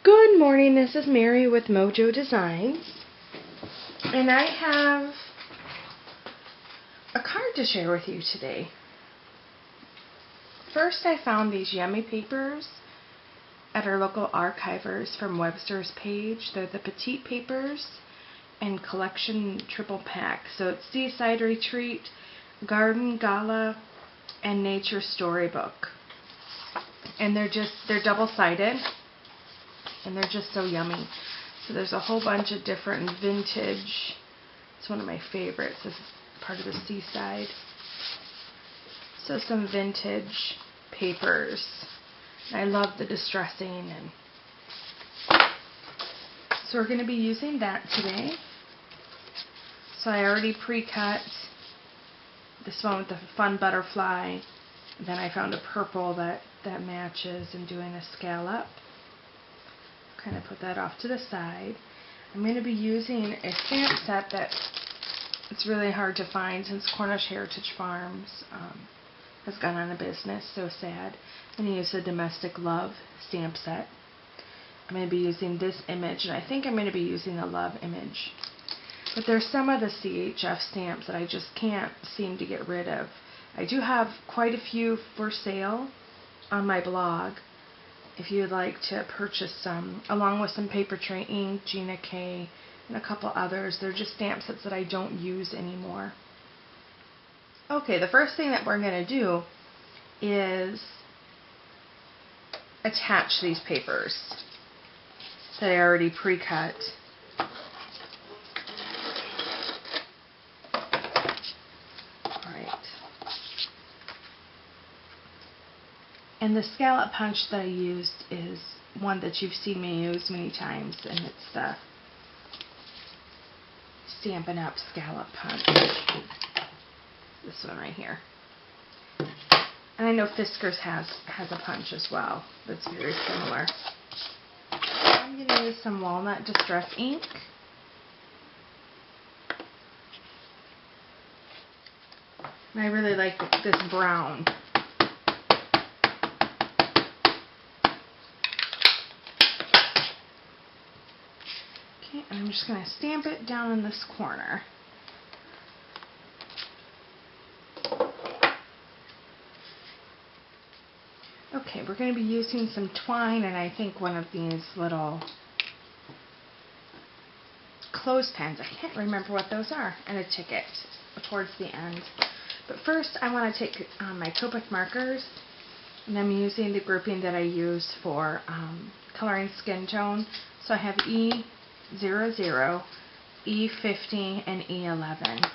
Good morning, this is Mary with Mojo Designs, and I have a card to share with you today. First, I found these yummy papers at our local archivers from Webster's Page. They're the Petite Papers and Collection Triple Pack. So it's Seaside Retreat, Garden Gala, and Nature Storybook. And they're double-sided. And they're just so yummy. So there's a whole bunch of different vintage. It's one of my favorites. This is part of the Seaside. So some vintage papers. I love the distressing. And so we're going to be using that today. So I already pre-cut this one with the fun butterfly. Then I found a purple that matches and doing a scallop. Kind of put that off to the side. I'm going to be using a stamp set that it's really hard to find since Cornish Heritage Farms has gone out of business. So sad. I'm going to use the Domestic Love stamp set. I'm going to be using this image, and I think I'm going to be using the Love image. But there's some of the CHF stamps that I just can't seem to get rid of. I do have quite a few for sale on my blog. If you'd like to purchase some, along with some Paper Tray ink, Gina K, and a couple others. They're just stamp sets that I don't use anymore. Okay, the first thing that we're going to do is attach these papers that I already pre-cut. And the scallop punch that I used is one that you've seen me use many times, and it's the Stampin' Up! Scallop punch. This one right here. And I know Fiskars has a punch as well that's very similar. I'm going to use some Walnut Distress ink. And I really like this brown. Okay, and I'm just going to stamp it down in this corner. Okay, we're going to be using some twine, and I think one of these little clothespins. I can't remember what those are, and a ticket towards the end. But first, I want to take my Copic markers, and I'm using the grouping that I use for coloring skin tone. So I have E00, E50, and E11.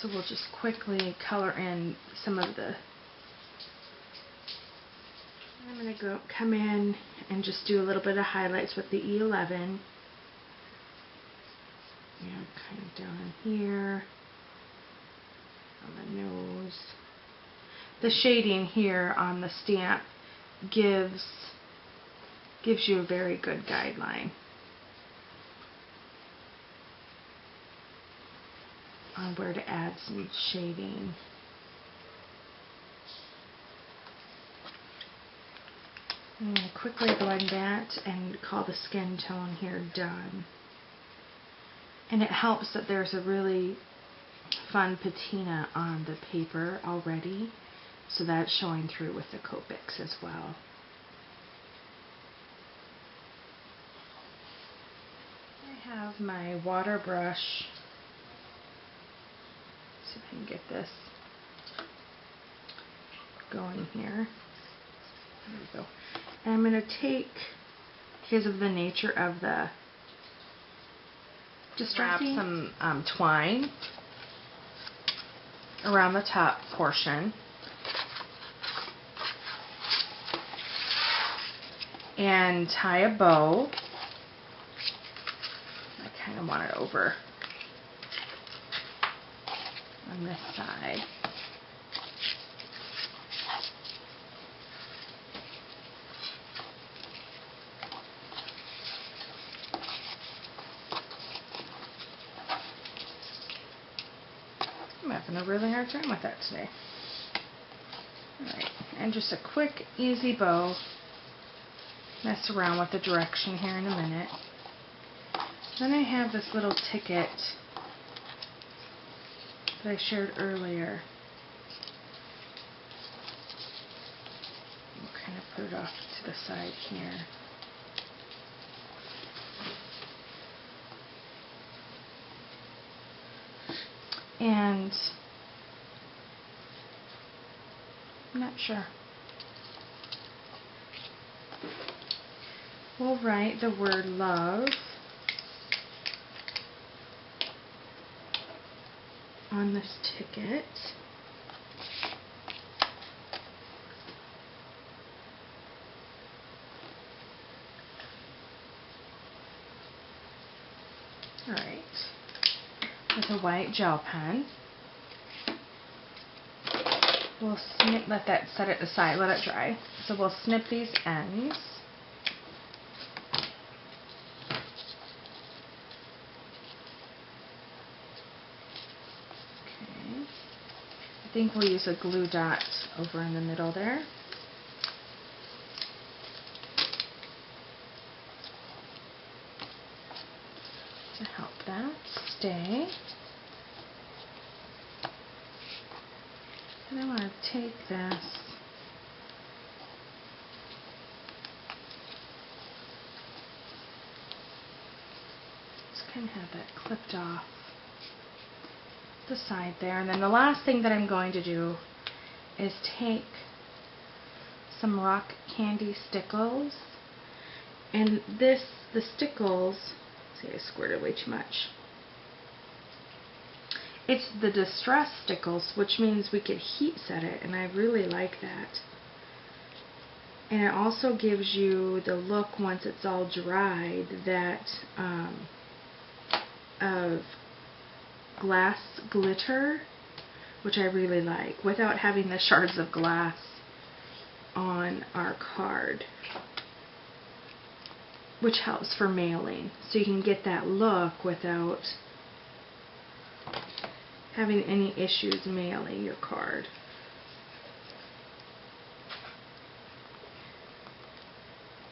So we'll just quickly color in some of the... I'm going to come in and just do a little bit of highlights with the E11. Yeah, kind of down in here, on the nose. The shading here on the stamp gives you a very good guideline on where to add some shading. I'm going to quickly blend that and call the skin tone here done. And it helps that there's a really fun patina on the paper already, so that's showing through with the Copics as well. I have my water brush. See if I can get this going here. There we go. And I'm going to take, because of the nature of the, just wrap some twine around the top portion. And tie a bow. I kind of want it over on this side. I'm having a really hard time with that today. Alright, and just a quick, easy bow mess around with the direction here in a minute. Then I have this little ticket that I shared earlier. We'll kind of put it off to the side here. And I'm not sure. We'll write the word love on this ticket. Alright. With a white gel pen. We'll snip, let that set it aside, let it dry. So we'll snip these ends. Okay. I think we'll use a glue dot over in the middle there. To help that stay. And I want to take this just kind of have that clipped off the side there. And then the last thing that I'm going to do is take some rock candy stickles. And the stickles, see, I squirted way too much. It's the Distress Stickles, which means we could heat set it, and I really like that. And it also gives you the look, once it's all dried, that of glass glitter, which I really like, without having the shards of glass on our card, which helps for mailing. So you can get that look without having any issues mailing your card.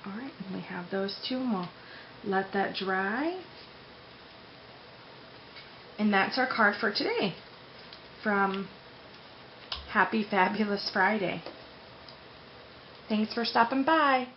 Alright, and we have those two, and we'll let that dry. And that's our card for today from Happy Fabulous Friday. Thanks for stopping by.